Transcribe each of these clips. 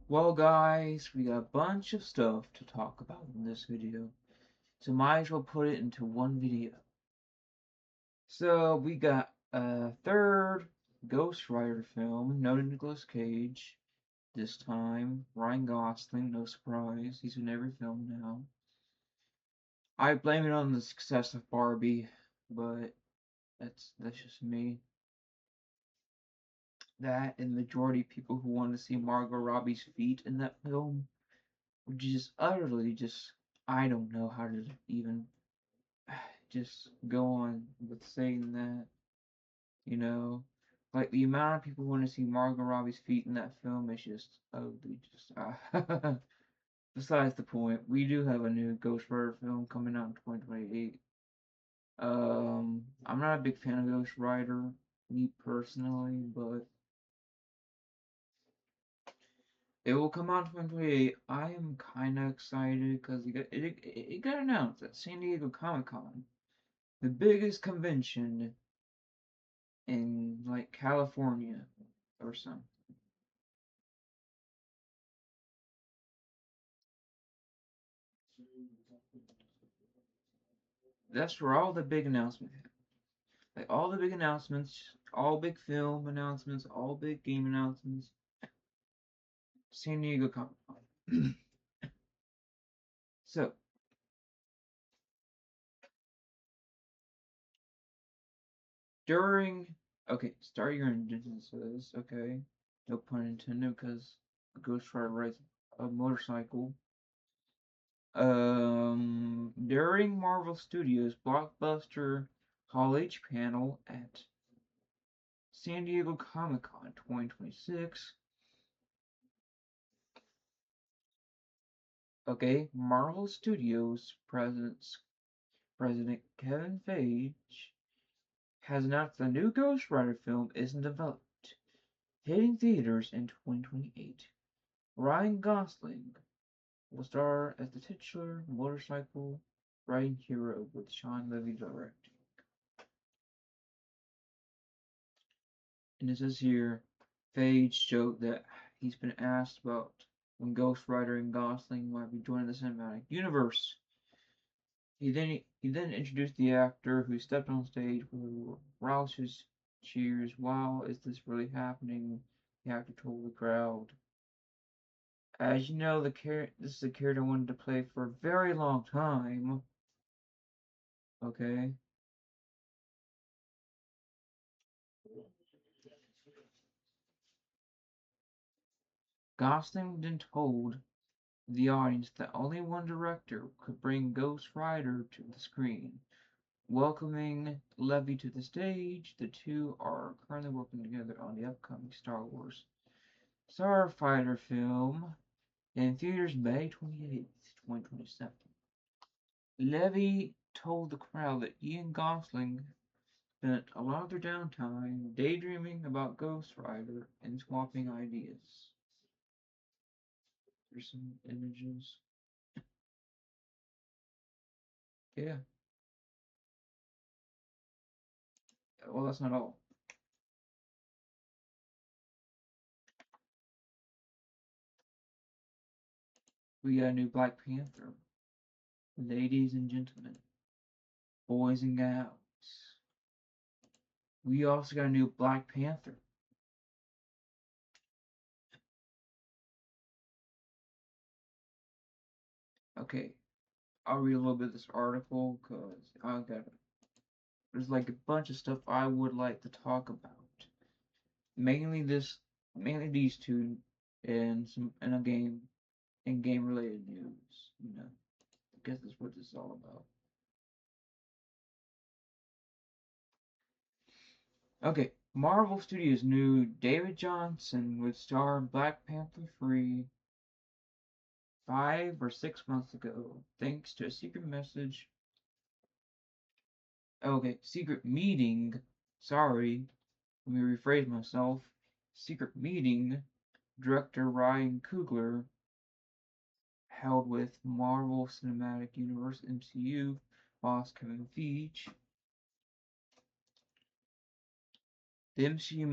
Well, guys, we got a bunch of stuff to talk about in this video, so might as well put it into one video. So, we got a third Ghost Rider film, no Nicolas Cage. This time, Ryan Gosling, no surprise, he's in every film now. I blame it on the success of Barbie, but that's just me. That and the majority of people who want to see Margot Robbie's feet in that film, which is utterly just I don't know how to even just go on with saying that, you know. Like the amount of people who want to see Margot Robbie's feet in that film is just ugly. Just besides the point, we do have a new Ghost Rider film coming out in 2028. I'm not a big fan of Ghost Rider, me personally, but it will come out in 2028. I am kind of excited because it got announced at San Diego Comic Con, the biggest convention in like California or something. That's where all the big announcements happen. Like all the big announcements, all big film announcements, all big game announcements. San Diego Comic Con. So during start your engine says okay, no pun intended because Ghost Rider rides a motorcycle. During Marvel Studios blockbuster Hall H panel at San Diego Comic Con 2026. Okay, Marvel Studios President Kevin Feige has announced the new Ghost Rider film is in development, hitting theaters in 2028. Ryan Gosling will star as the titular motorcycle riding hero with Sean Levy directing. And it says here, Feige joked that he's been asked about when Ghost Rider and Gosling might be joining the cinematic universe. He then introduced the actor who stepped on stage with raucous cheers. Wow, is this really happening? The actor told the crowd. As you know, this is a character I wanted to play for a very long time. Okay. Gosling then told the audience that only one director could bring Ghost Rider to the screen. Welcoming Levy to the stage, the two are currently working together on the upcoming Star Wars Starfighter film in theaters May 28th, 2027. Levy told the crowd that he and Gosling spent a lot of their downtime daydreaming about Ghost Rider and swapping ideas. There's some images. Yeah. Well, that's not all. We got a new Black Panther. Ladies and gentlemen, boys and gals. We also got a new Black Panther. Okay, I'll read a little bit of this article because there's like a bunch of stuff I would like to talk about. Mainly mainly these two, and some in a game related news. I guess that's what this is all about. Okay, Marvel Studios knew David Johnson would star in Black Panther 3 5 or 6 months ago, thanks to a secret message. Okay, secret meeting. Sorry, let me rephrase myself. Secret meeting director Ryan Coogler held with Marvel Cinematic Universe (MCU) boss Kevin Feige. The MCU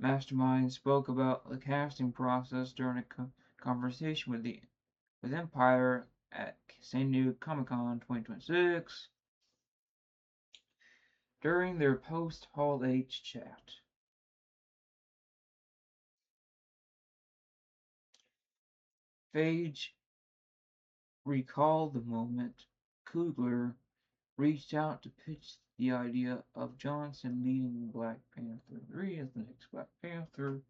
Mastermind spoke about the casting process during a conversation with Empire at San Diego Comic-Con 2026 during their post-Hall H chat. Feige recalled the moment Coogler reached out to pitch the idea of Johnson leading Black Panther 3 as the next Black Panther.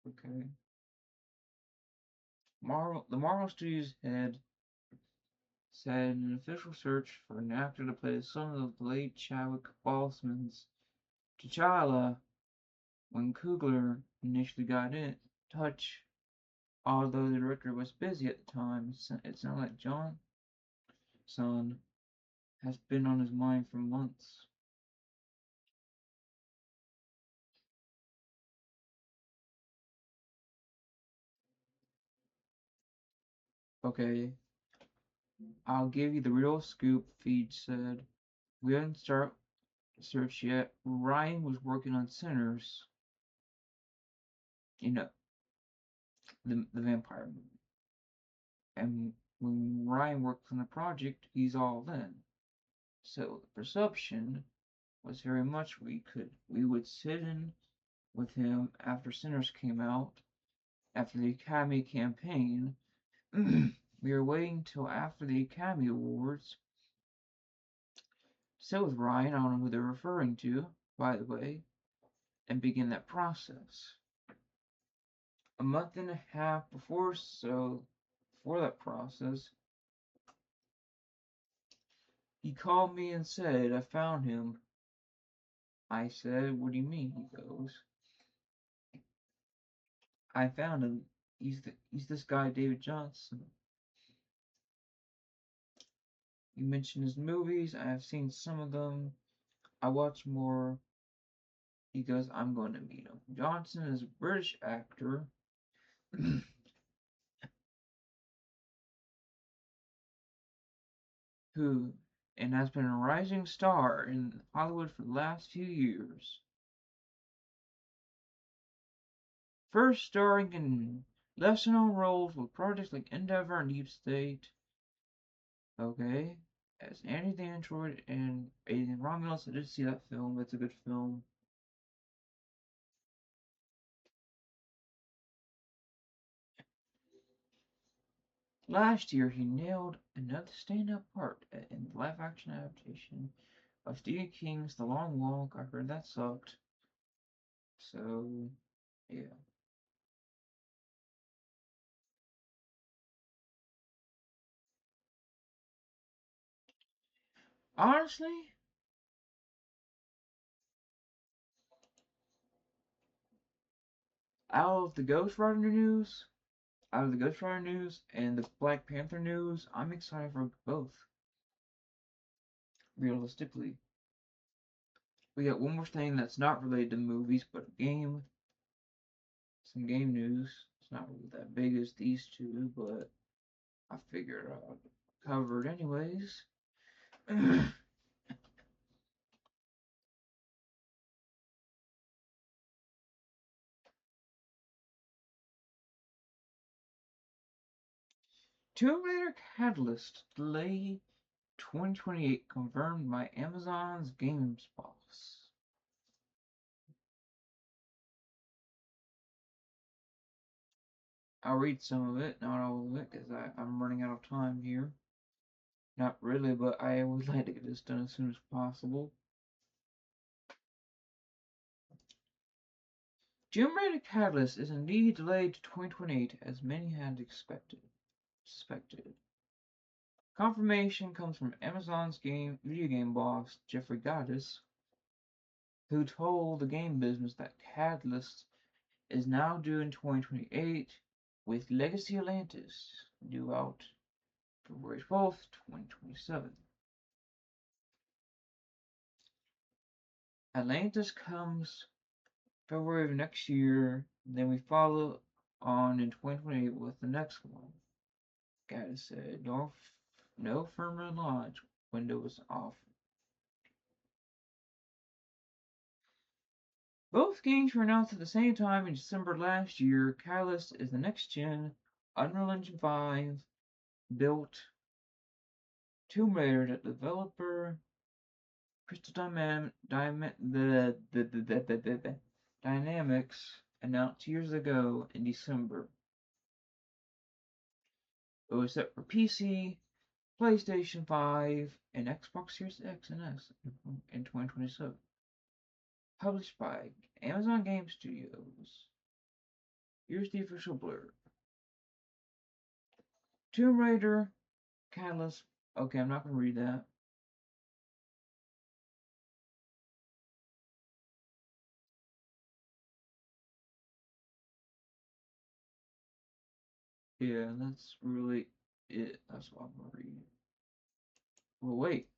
Okay. The Marvel Studios head said an official search for an actor to play the son of the late Chadwick Boseman's T'Challa when Coogler initially got in touch. Although the director was busy at the time, it sounded like Johnson has been on his mind for months. Okay, I'll give you the real scoop, Feige said. We haven't started the search yet. Ryan was working on Sinners, you know, the vampire movie. And when Ryan works on the project, he's all in. So the perception was very much we would sit in with him after Sinners came out, after the Academy campaign. We were waiting till after the Academy Awards. So with Ryan, I don't know who they're referring to, by the way, and begin that process. A month and a half before that process, he called me and said, I found him. I said, what do you mean? He goes, I found him. He's this guy, David Johnson. You mentioned his movies. I have seen some of them. I watch more. He goes, I'm going to meet him. Johnson is a British actor who and has been a rising star in Hollywood for the last few years. First starring in lesser known roles with projects like Endeavor and Deep State. Okay. As Andy the Android and Alien Romulus. I did see that film. That's a good film. Last year, he nailed another stand-up part in the live-action adaptation of Stephen King's The Long Walk. I heard that sucked. So, yeah. Honestly, out of the Ghost Rider news, and the Black Panther news, I'm excited for both. Realistically, we got one more thing that's not related to movies, but some game news. It's not really that big as these two, but I figured I'd cover it anyways. Tomb Raider Catalyst delay 2028 confirmed by Amazon's games boss. I'll read some of it, not all of it, because I'm running out of time here. Not really, but I would like to get this done as soon as possible. Tomb Raider Catalyst is indeed delayed to 2028, as many had suspected. Confirmation comes from Amazon's video game boss, Jeffrey Gaddis, who told the game business that Catalyst is now due in 2028, with Legacy Atlantis due out February 12th, 2027. Atlantis comes February of next year, then we follow on in 2028 with the next one. Gaddis said no firmer launch window was offered. Both games were announced at the same time in December last year. Catalyst is the next gen Unreal Engine 5 built Tomb Raider. The developer Crystal Dynamics announced years ago in December. It was set for PC, PlayStation 5, and Xbox Series X and S in 2027. Published by Amazon Game Studios. Here's the official blurb. Tomb Raider, Catalyst. Okay, I'm not going to read that. Yeah, that's really it. That's what I'm going to read. Well, wait.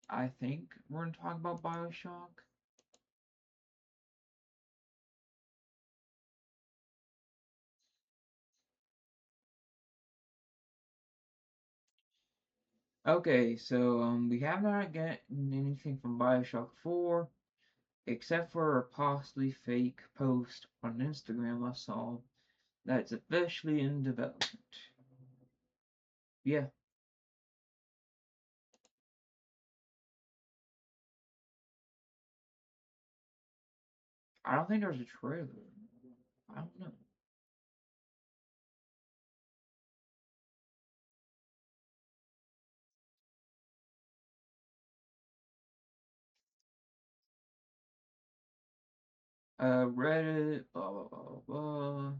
I think we're going to talk about Bioshock. Okay, so we have not gotten anything from Bioshock 4, except for a possibly fake post on Instagram I saw that's officially in development. Yeah. I don't think there's a trailer. I don't know. Reddit, blah blah blah blah.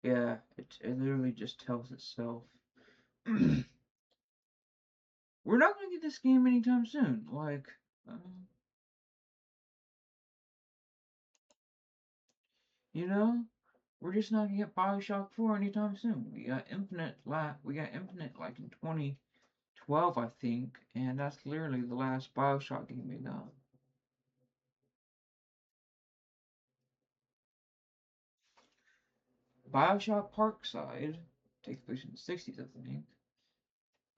Yeah, it literally just tells itself. We're not gonna get this game anytime soon. You know, we're just not gonna get Bioshock 4 anytime soon. We got Infinite like in 2012, I think, and that's literally the last Bioshock game we got. Bioshock Parkside takes place in the 60s, I think.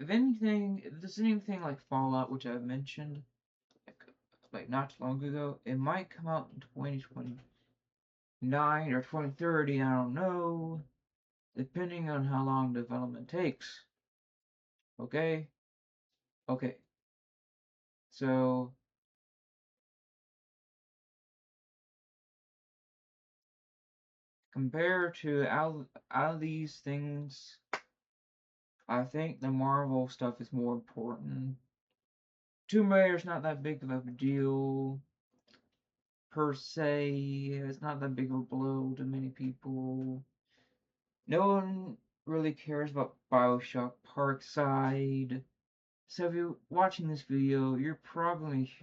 If anything, if there's anything like Fallout, which I've mentioned, like not too long ago, it might come out in 2029 or 2030, I don't know, depending on how long development takes. Okay? Okay. So, compared to out of these things, I think the Marvel stuff is more important. Tomb Raider's not that big of a deal per se. It's not that big of a blow to many people. No one really cares about Bioshock Parkside. So if you're watching this video, you're probably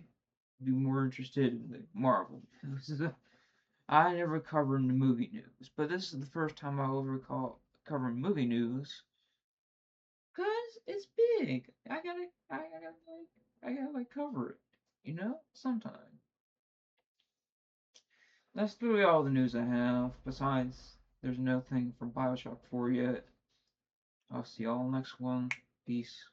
be more interested in the Marvel. I never cover the movie news, but this is the first time I will recall covering movie news. Cause it's big. I gotta like cover it. You know? Sometime. That's literally all the news I have. Besides, there's nothing from Bioshock 4 yet. I'll see y'all next one. Peace.